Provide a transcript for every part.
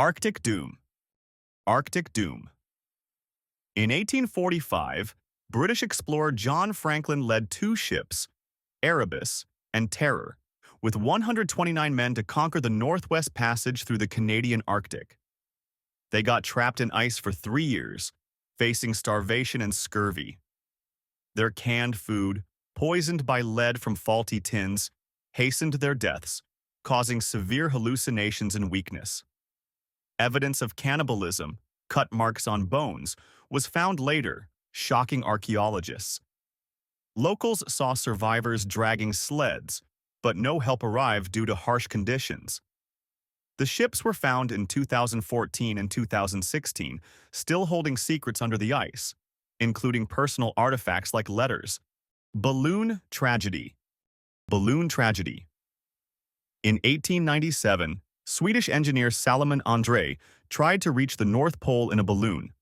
Arctic Doom. Arctic Doom. In 1845, British explorer John Franklin led two ships, Erebus and Terror, with 129 men to conquer the Northwest Passage through the Canadian Arctic. They got trapped in ice for 3 years, facing starvation and scurvy. Their canned food, poisoned by lead from faulty tins, hastened their deaths, causing severe hallucinations and weakness. Evidence of cannibalism, cut marks on bones, was found later, shocking archaeologists. Locals saw survivors dragging sleds, but no help arrived due to harsh conditions. The ships were found in 2014 and 2016, still holding secrets under the ice, including personal artifacts like letters. Balloon Tragedy. Balloon Tragedy. In 1897, Swedish engineer Salomon André tried to reach the North Pole in a balloon,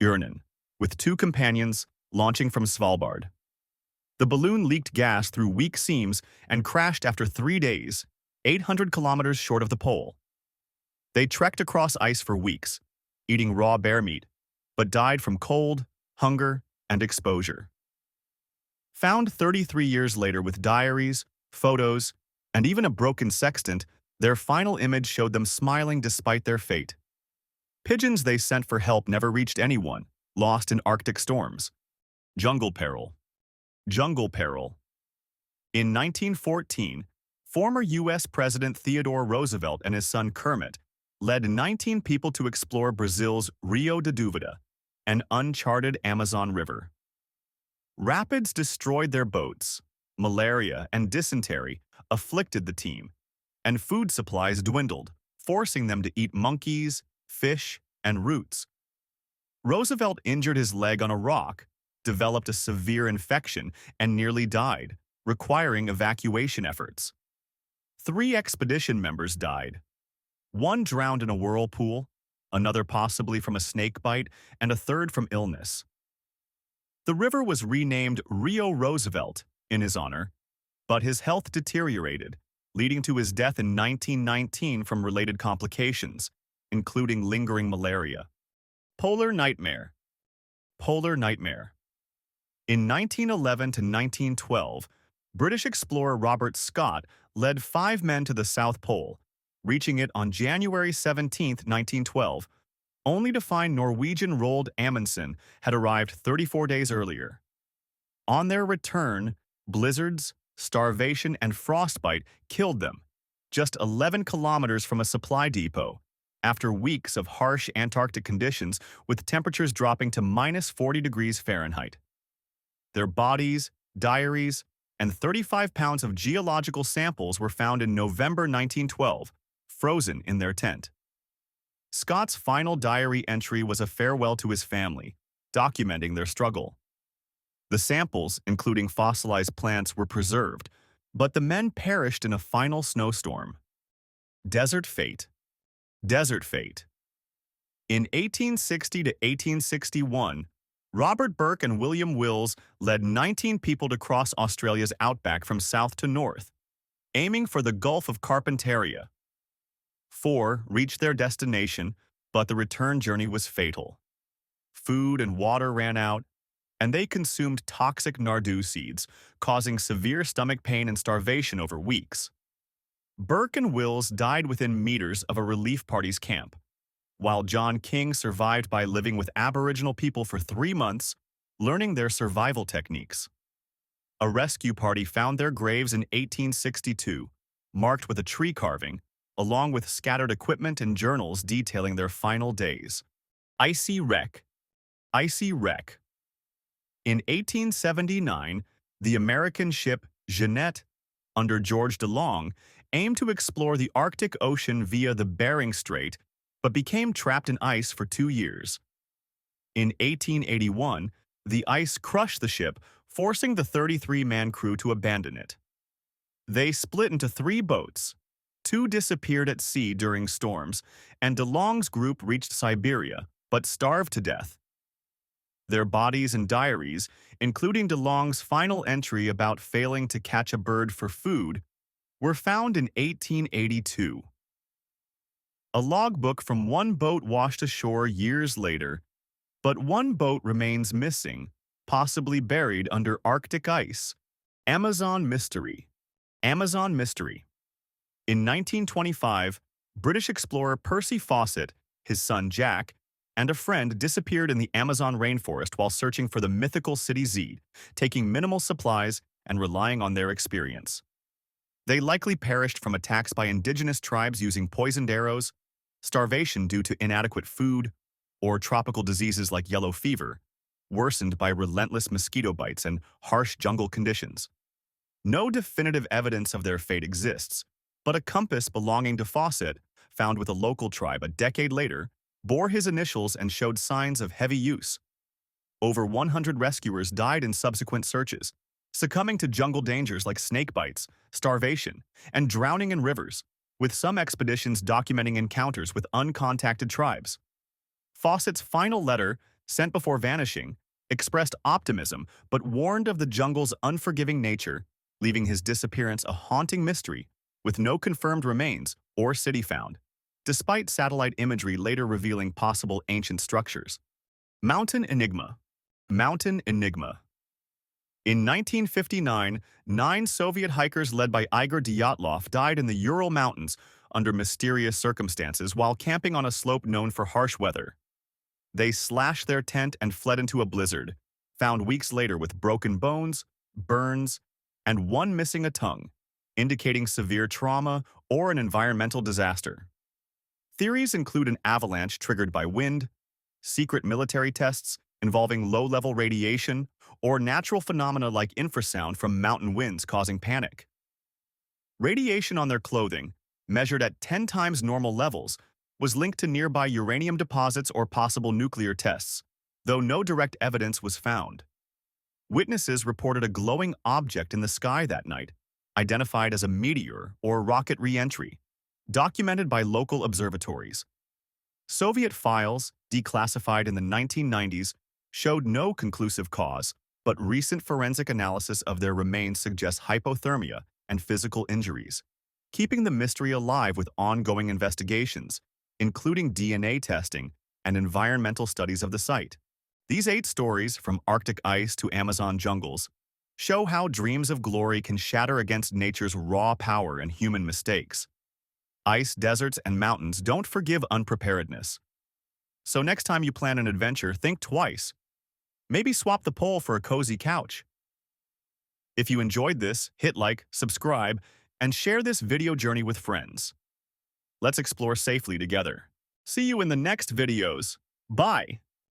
Urnen, with 2 companions launching from Svalbard. The balloon leaked gas through weak seams and crashed after 3 days, 800 kilometers short of the pole. They trekked across ice for weeks, eating raw bear meat, but died from cold, hunger, and exposure. Found 33 years later with diaries, photos, and even a broken sextant, their final image showed them smiling despite their fate. Pigeons they sent for help never reached anyone, lost in Arctic storms. Jungle Peril. Jungle Peril. In 1914, former U.S. President Theodore Roosevelt and his son Kermit led 19 people to explore Brazil's Rio de Duvida, an uncharted Amazon River. Rapids destroyed their boats, malaria and dysentery afflicted the team, and food supplies dwindled, forcing them to eat monkeys, fish, and roots. Roosevelt injured his leg on a rock, developed a severe infection, and nearly died, requiring evacuation efforts. 3 expedition members died. 1 drowned in a whirlpool, another possibly from a snake bite, and a third from illness. The river was renamed Rio Roosevelt in his honor, but his health deteriorated, leading to his death in 1919 from related complications, including lingering malaria. Polar Nightmare. Polar Nightmare. In 1911 to 1912, British explorer Robert Scott led 5 men to the South Pole, reaching it on January 17, 1912, only to find Norwegian Roald Amundsen had arrived 34 days earlier. On their return, blizzards, starvation, and frostbite killed them, just 11 kilometers from a supply depot, after weeks of harsh Antarctic conditions with temperatures dropping to minus 40 degrees Fahrenheit. Their bodies, diaries, and 35 pounds of geological samples were found in November 1912, frozen in their tent. Scott's final diary entry was a farewell to his family, documenting their struggle. The samples, including fossilized plants, were preserved, but the men perished in a final snowstorm. Desert Fate. Desert Fate. In 1860 to 1861, Robert Burke and William Wills led 19 people to cross Australia's outback from south to north, aiming for the Gulf of Carpentaria. 4 reached their destination, but the return journey was fatal. Food and water ran out, and they consumed toxic nardoo seeds, causing severe stomach pain and starvation over weeks. Burke and Wills died within meters of a relief party's camp, while John King survived by living with Aboriginal people for 3 months, learning their survival techniques. A rescue party found their graves in 1862, marked with a tree carving, along with scattered equipment and journals detailing their final days. Icy Wreck. Icy Wreck. In 1879, the American ship Jeannette, under George DeLong, aimed to explore the Arctic Ocean via the Bering Strait, but became trapped in ice for 2 years. In 1881, the ice crushed the ship, forcing the 33-man crew to abandon it. They split into 3 boats. 2 disappeared at sea during storms, and DeLong's group reached Siberia, but starved to death. Their bodies and diaries, including DeLong's final entry about failing to catch a bird for food, were found in 1882. a logbook from one boat washed ashore years later, but one boat remains missing, possibly buried under Arctic ice. Amazon Mystery. Amazon Mystery. In 1925, British explorer Percy Fawcett, his son Jack, and a friend disappeared in the Amazon rainforest while searching for the mythical city Z, taking minimal supplies and relying on their experience. They likely perished from attacks by indigenous tribes using poisoned arrows, starvation due to inadequate food, or tropical diseases like yellow fever, worsened by relentless mosquito bites and harsh jungle conditions. No definitive evidence of their fate exists, but a compass belonging to Fawcett, found with a local tribe a decade later, bore his initials and showed signs of heavy use. Over 100 rescuers died in subsequent searches, succumbing to jungle dangers like snake bites, starvation, and drowning in rivers, with some expeditions documenting encounters with uncontacted tribes. Fawcett's final letter, sent before vanishing, expressed optimism but warned of the jungle's unforgiving nature, leaving his disappearance a haunting mystery with no confirmed remains or city found, despite satellite imagery later revealing possible ancient structures. Mountain Enigma. Mountain Enigma. In 1959, 9 Soviet hikers led by Igor Dyatlov died in the Ural Mountains under mysterious circumstances while camping on a slope known for harsh weather. They slashed their tent and fled into a blizzard, found weeks later with broken bones, burns, and one missing a tongue, indicating severe trauma or an environmental disaster. Theories include an avalanche triggered by wind, secret military tests involving low-level radiation, or natural phenomena like infrasound from mountain winds causing panic. Radiation on their clothing, measured at 10 times normal levels, was linked to nearby uranium deposits or possible nuclear tests, though no direct evidence was found. Witnesses reported a glowing object in the sky that night, identified as a meteor or rocket re-entry, documented by local observatories. Soviet files, declassified in the 1990s, showed no conclusive cause, but recent forensic analysis of their remains suggests hypothermia and physical injuries, keeping the mystery alive with ongoing investigations, including DNA testing and environmental studies of the site. These 8 stories, from Arctic ice to Amazon jungles, show how dreams of glory can shatter against nature's raw power and human mistakes. Ice, deserts, and mountains don't forgive unpreparedness. So next time you plan an adventure, think twice. Maybe swap the pole for a cozy couch. If you enjoyed this, hit like, subscribe, and share this video journey with friends. Let's explore safely together. See you in the next videos. Bye!